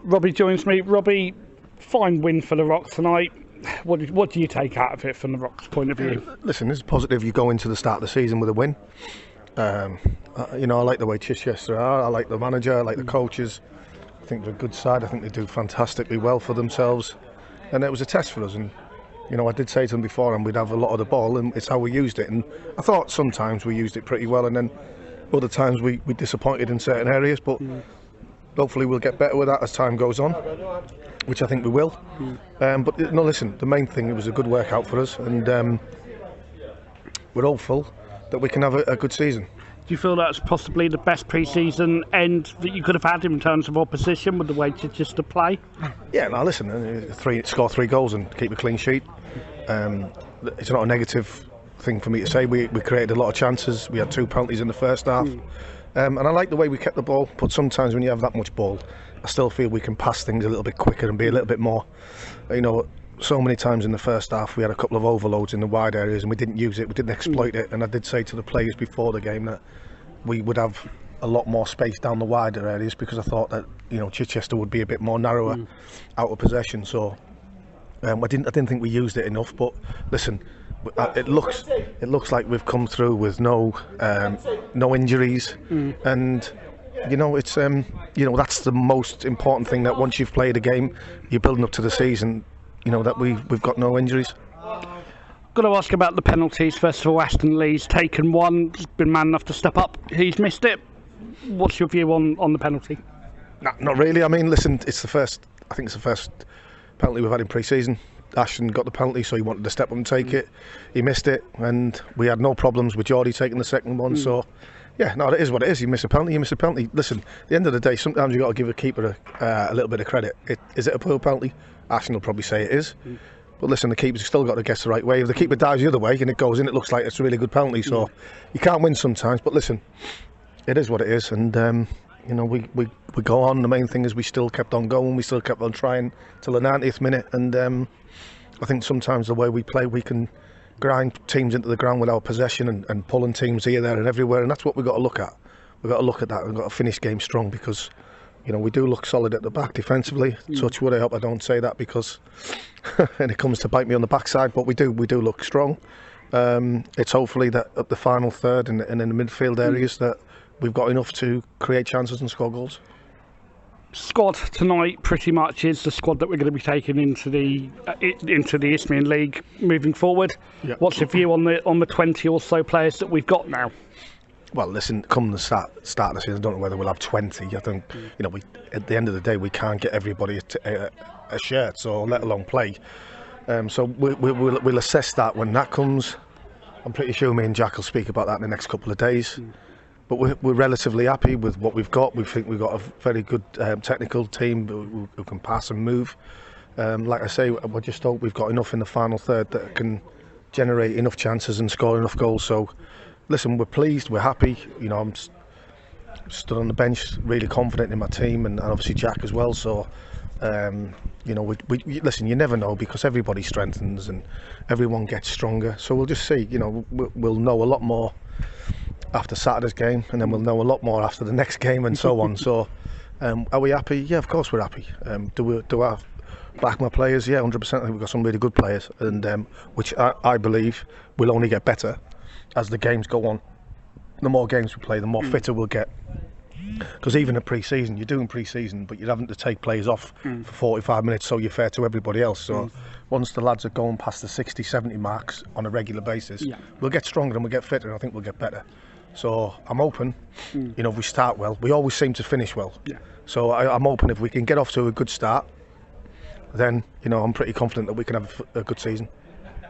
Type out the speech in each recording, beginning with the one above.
Robbie joins me. Robbie, fine win for the Rocks tonight. What do you take out of it from the Rocks' point of view? Listen, it's positive you go into the start of the season with a win. I like the way Chichester are. I like the manager. I like the coaches. I think they're a good side. I think they do fantastically well for themselves. And it was a test for us. And I did say to them before, and we'd have a lot of the ball, and it's how we used it. And I thought sometimes we used it pretty well, and then other times we disappointed in certain areas. But hopefully we'll get better with that as time goes on, which I think we will. But no, listen, the main thing, it was a good workout for us, and we're hopeful that we can have a good season. Do you feel that's possibly the best pre-season end that you could have had in terms of opposition with the way Chichester play? Yeah, now listen, score 3 goals and keep a clean sheet. It's not a negative thing for me to say. We created a lot of chances. We had 2 penalties in the first half. And I like the way we kept the ball, but sometimes when you have that much ball, I still feel we can pass things a little bit quicker and be a little bit more, so many times in the first half we had a couple of overloads in the wide areas and we didn't use it, we didn't exploit it. And I did say to the players before the game that we would have a lot more space down the wider areas, because I thought that Chichester would be a bit more narrower out of possession. So I didn't think we used it enough. But listen, it looks like we've come through with no injuries, and it's that's the most important thing, that once you've played a game, you're building up to the season, that we've got no injuries. Got to ask about the penalties. First of all, Aston Lee's taken one, he's been man enough to step up, he's missed it. What's your view on the penalty? Nah, not really. I mean, listen, I think it's the first penalty we've had in pre-season. Ashton got the penalty, so he wanted to step up and take it. He missed it, and we had no problems with Geordie taking the second one. So yeah, no, it is what it is. You miss a penalty, Listen, at the end of the day, sometimes you've got to give a keeper a little bit of credit. Is it a poor penalty? Ashton will probably say it is. But listen, the keeper's still got to guess the right way. If the keeper dives the other way and it goes in, it looks like it's a really good penalty. So you can't win sometimes. But listen, it is what it is. And we go on. The main thing is we still kept on going. We still kept on trying till the 90th minute. And I think sometimes the way we play, we can grind teams into the ground with our possession and pulling teams here, there and everywhere. And that's what we've got to look at. We've got to look at that. We've got to finish game strong, because we do look solid at the back defensively. Touch wood, I hope I don't say that, because and it comes to bite me on the backside, but we do look strong. It's hopefully that at the final third and in the midfield areas that we've got enough to create chances and score goals. Squad tonight pretty much is the squad that we're going to be taking into the Isthmian League moving forward. Yep. What's your view on the 20 or so players that we've got now? Well, listen, come the start of the season, I don't know whether we'll have 20. I think, at the end of the day, we can't get everybody a shirt, so let alone play. So we'll assess that when that comes. I'm pretty sure me and Jack will speak about that in the next couple of days. But we're relatively happy with what we've got. We think we've got a very good technical team who can pass and move. Like I say, we just hope we've got enough in the final third that can generate enough chances and score enough goals. So listen, we're pleased, we're happy. I'm stood on the bench really confident in my team, and obviously Jack as well. So listen, you never know, because everybody strengthens and everyone gets stronger. So we'll just see. We'll know a lot more after Saturday's game, and then we'll know a lot more after the next game, and so on. So are we happy? Yeah, of course we're happy. Do I back my players? Yeah, 100%. I think we've got some really good players, and which I believe will only get better as the games go on. The more games we play, the more fitter we'll get. Because even at pre-season, you're doing pre-season, but you're having to take players off for 45 minutes, so you're fair to everybody else. So once the lads are going past the 60, 70 marks on a regular basis, we'll get stronger and we'll get fitter, and I think we'll get better. So I'm hoping, if we start well, we always seem to finish well. So I'm hoping if we can get off to a good start, then I'm pretty confident that we can have a good season.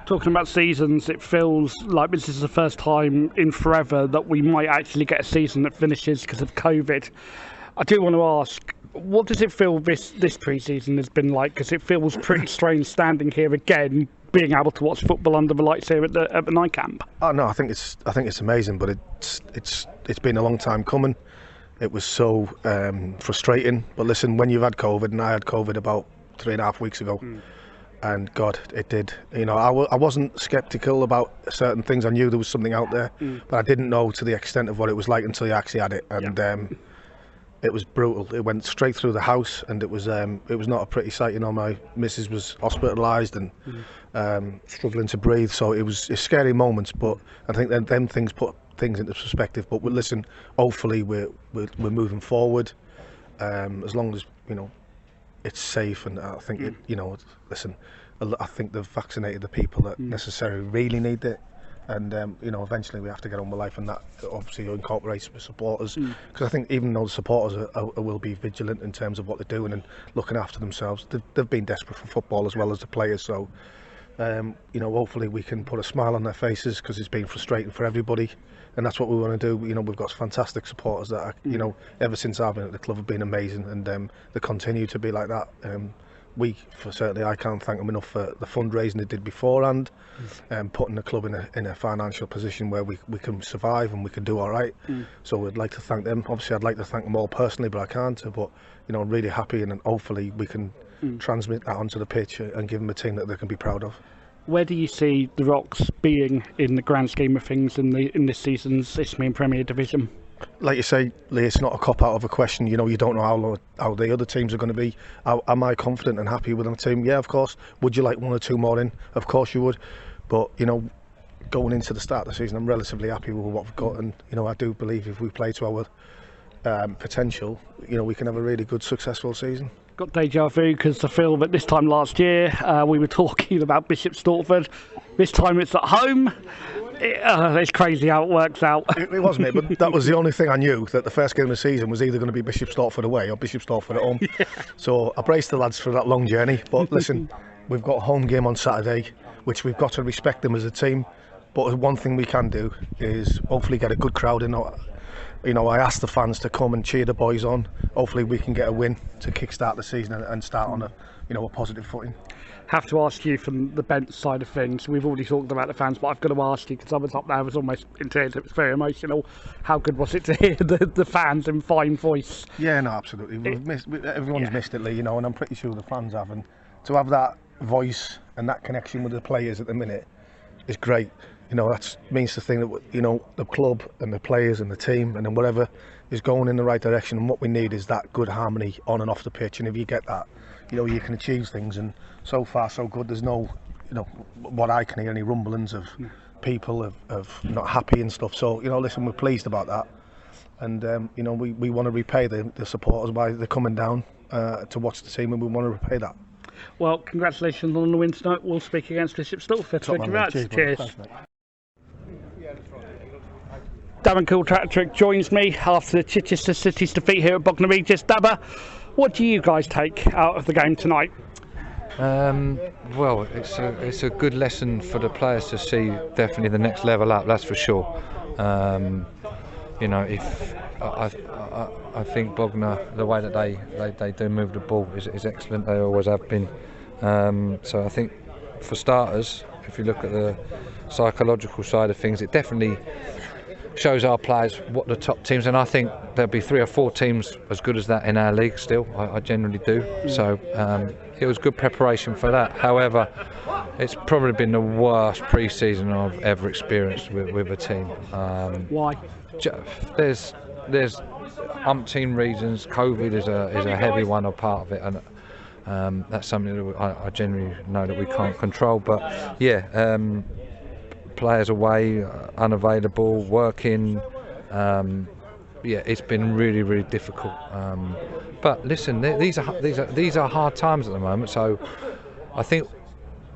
Talking about seasons, it feels like this is the first time in forever that we might actually get a season that finishes because of COVID. I do want to ask, what does it feel this pre-season has been like? Because it feels pretty strange standing here again, being able to watch football under the lights here at the night camp. Oh no, I think it's amazing, but it's been a long time coming. It was so frustrating. But listen, when you've had COVID, and I had COVID about 3.5 weeks ago. And God, it did. I wasn't sceptical about certain things. I knew there was something out there, but I didn't know to the extent of what it was like until you actually had it. And it was brutal. It went straight through the house, and it was not a pretty sight. You know, my missus was hospitalised and struggling to breathe, so it's scary moments. But I think them things put things into perspective. But listen, hopefully we're moving forward, as long as it's safe. And I think listen, I think they've vaccinated the people that necessarily really need it. And eventually we have to get on with life, and that obviously incorporates the supporters, because I think even though the supporters will be vigilant in terms of what they're doing and looking after themselves, they've been desperate for football as well as the players. So hopefully we can put a smile on their faces, because it's been frustrating for everybody, and that's what we want to do. We've got fantastic supporters that are, ever since I've been at the club, have been amazing, and they continue to be like that. Certainly I can't thank them enough for the fundraising they did beforehand, putting the club in a financial position where we can survive and we can do all right. So we'd like to thank them. Obviously I'd like to thank them all personally, but I can't. But I'm really happy, and hopefully we can transmit that onto the pitch and give them a team that they can be proud of. Where do you see the Rocks being in the grand scheme of things in this season's Isthmian Premier Division? Like you say, Lee, it's not a cop out of a question. You don't know how the other teams are going to be. Am I confident and happy with my team? Yeah, of course. Would you like one or two more in? Of course you would. But going into the start of the season, I'm relatively happy with what we've got, and I do believe if we play to our potential, we can have a really good, successful season. Got deja vu, because I feel that this time last year we were talking about Bishop Stortford. This time it's at home. It's crazy how it works out. It wasn't it, but that was the only thing I knew, that the first game of the season was either going to be Bishop Stortford away or Bishop Stortford at home. Yeah. So I braced the lads for that long journey. But listen, we've got a home game on Saturday, which we've got to respect them as a team. But one thing we can do is hopefully get a good crowd in. I asked the fans to come and cheer the boys on. Hopefully we can get a win to kickstart the season and start on a positive footing. Have to ask you from the bench side of things. We've already talked about the fans, but I've got to ask you, because I was up there, I was almost in tears. It was very emotional. How good was it to hear the fans in fine voice? Yeah, no, absolutely. Everyone's missed it, Lee, and I'm pretty sure the fans have. And to have that voice and that connection with the players at the minute is great. That means the thing that the club and the players and the team and then whatever is going in the right direction. And what we need is that good harmony on and off the pitch. And if you get that, you can achieve things. And so far so good. There's no, what I can hear, any rumblings of people of not happy and stuff. So listen, we're pleased about that. And we want to repay the supporters by they're coming down to watch the team, and we want to repay that. Well, congratulations on the win tonight. We'll speak against Bishop Stortford. Thank you very much. Cheers. Thanks, Darin Killpartrick joins me after Chichester City's defeat here at Bognor Regis. Dabba, what do you guys take out of the game tonight? Well, it's a good lesson for the players to see definitely the next level up. That's for sure. If I think Bognor, the way that they do move the ball is excellent. They always have been. So I think, for starters, if you look at the psychological side of things, it definitely shows our players what the top teams, and I think there'll be 3 or 4 teams as good as that in our league still. I generally do. So it was good preparation for that. However, it's probably been the worst pre-season I've ever experienced with a team. Why? There's umpteen reasons. COVID is a heavy one, or part of it, and that's something that I generally know that we can't control. But yeah, players away, unavailable, working. It's been really, really difficult. But listen, these are hard times at the moment. So I think,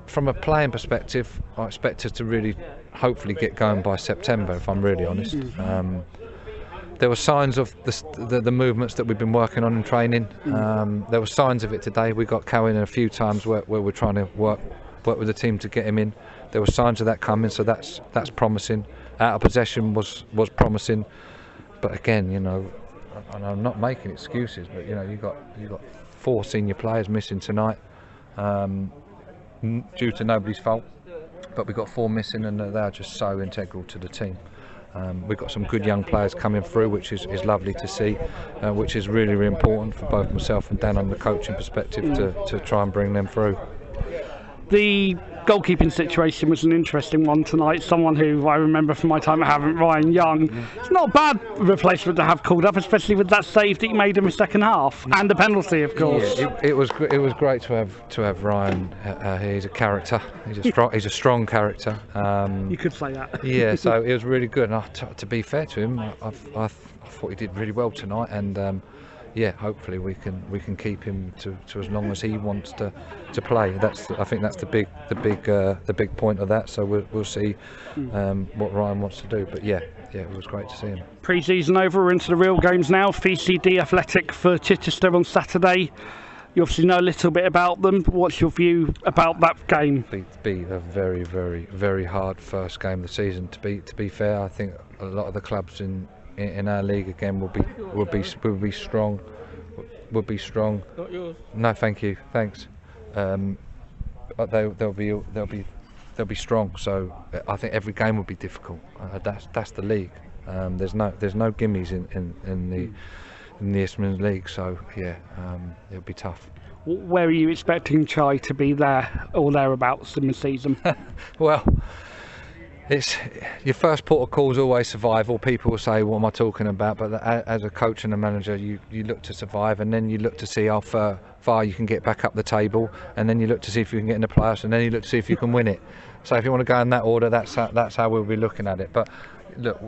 from a playing perspective, I expect us to really, hopefully, get going by September. If I'm really honest. There were signs of the movements that we've been working on in training. There were signs of it today. We got Cowan in a few times where we're trying to work with the team to get him in. There were signs of that coming, so that's promising. Out of possession was promising, but again, and I'm not making excuses, but you got 4 senior players missing tonight, due to nobody's fault. But we got 4 missing, and they are just so integral to the team. We've got some good young players coming through, which is lovely to see, which is really, really important for both myself and Dan on the coaching perspective to try and bring them through. The goalkeeping situation was an interesting one tonight. Someone who I remember from my time at Havant, Ryan Young. It's not a bad replacement to have called up, especially with that save that he made in the second half and the penalty, of course. Yeah, it was great to have Ryan here. He's a character. He's a strong character. You could say that. Yeah, so it was really good. And to be fair to him, I thought he did really well tonight, and yeah, hopefully we can keep him to as long as he wants to play. I think that's the big point of that. So we'll see what Ryan wants to do. But yeah, it was great to see him. Pre-season over, we're into the real games now. VCD Athletic for Chichester on Saturday. You obviously know a little bit about them. What's your view about that game? Be a very, very, very hard first game of the season. To be fair, I think a lot of the clubs in our league again will be strong. Not yours. No, thank you, thanks. But they'll be strong. So I think every game will be difficult. That's the league. There's no gimmies in the Eastman's League. So yeah, it'll be tough. Where are you expecting Chai to be there or thereabouts in the season? Well, it's your first port of call is always survival. People will say, "What am I talking about?" But as a coach and a manager, you look to survive, and then you look to see how far you can get back up the table, and then you look to see if you can get in the playoffs, and then you look to see if you can win it. So if you want to go in that order, that's how we'll be looking at it. But look,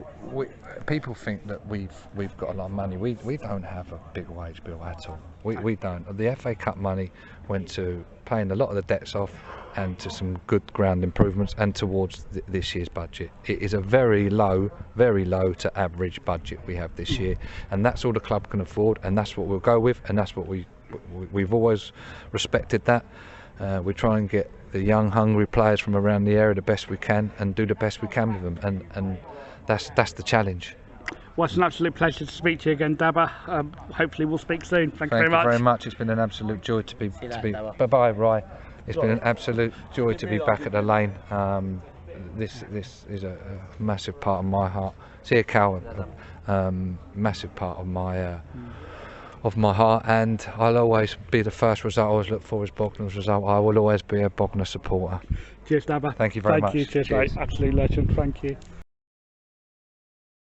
people think that we've got a lot of money. We don't have a big wage bill at all. We don't. The FA Cup money went to paying a lot of the debts off and to some good ground improvements and towards this year's budget. It is a very low to average budget we have this year, and that's all the club can afford, and that's what we'll go with, and that's what we've always respected that. We try and get the young, hungry players from around the area the best we can and do the best we can with them, and that's the challenge. Well, it's an absolute pleasure to speak to you again, Dabba. Hopefully we'll speak soon. Thank you very much. Thank you very much. It's been an absolute joy to be. Bye-bye, Rye. It's been an absolute joy to be back at the lane. This is a massive part of my heart. See a cow, massive part of my heart, and I'll always be the first result I always look for is Bognar's result. I will always be a Bognor supporter. Cheers, Dabba. Thank you very much. Thank you, cheers, mate. Absolute legend. Thank you.